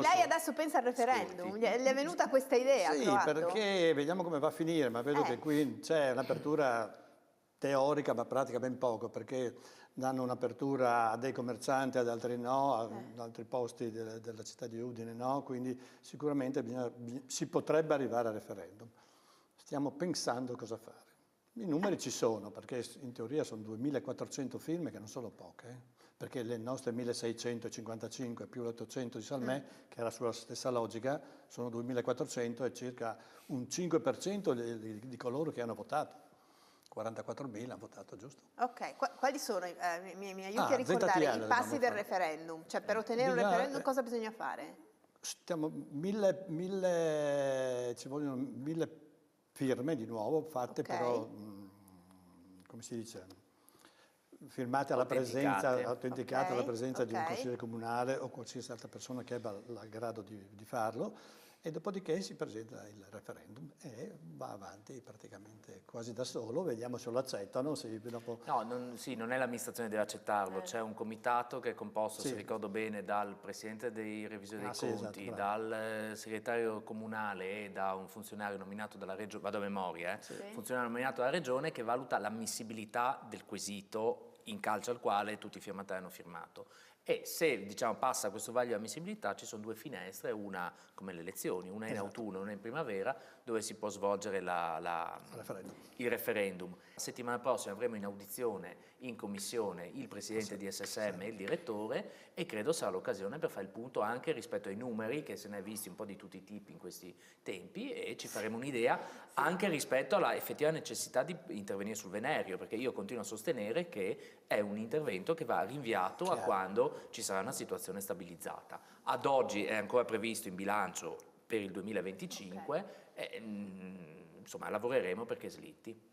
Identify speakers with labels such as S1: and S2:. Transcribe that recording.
S1: Quindi lei adesso pensa al referendum? Gli è venuta questa idea?
S2: Sì, perché vediamo come va a finire, ma vedo che qui c'è un'apertura teorica ma pratica ben poco, perché danno un'apertura a dei commercianti, ad altri no, ad altri posti della città di Udine no, quindi sicuramente si potrebbe arrivare al referendum. Stiamo pensando cosa fare. I numeri ci sono, perché in teoria sono 2400 firme, che non sono poche, perché le nostre 1655 più l'800 di Salmè, che era sulla stessa logica, sono 2400 e circa un 5% di coloro che hanno votato. 44.000 hanno votato, giusto?
S1: Ok, quali sono, mi aiuti a ricordare
S2: ZTL
S1: i passi del
S2: fare.
S1: referendum? Cioè per ottenere un referendum cosa bisogna fare?
S2: Ci vogliono 1000 firme di nuovo, fatte però, come si dice, firmate alla presenza, autenticate alla presenza di un consigliere comunale o qualsiasi altra persona che abbia il grado di farlo, e dopodiché si presenta il referendum e va avanti praticamente quasi da solo, vediamo se lo accettano. Se dopo...
S3: No, non è l'amministrazione deve accettarlo, c'è un comitato che è composto, se ricordo bene, dal presidente dei revisori dei conti,
S2: esatto,
S3: dal segretario comunale e da un funzionario nominato dalla regione, vado a memoria, funzionario nominato dalla regione che valuta l'ammissibilità del quesito in calce al quale tutti i firmatari hanno firmato. E se diciamo, passa questo vaglio di ammissibilità ci sono due finestre, una come le elezioni, una in autunno e una in primavera, dove si può svolgere il referendum. La settimana prossima avremo in audizione in commissione il presidente di SSM e il direttore, e credo sarà l'occasione per fare il punto anche rispetto ai numeri, che se ne è visti un po' di tutti i tipi in questi tempi, e ci faremo un'idea anche rispetto alla effettiva necessità di intervenire sul Venerio, perché io continuo a sostenere che è un intervento che va rinviato a quando ci sarà una situazione stabilizzata. Ad oggi è ancora previsto in bilancio per il 2025 e insomma lavoreremo perché slitti.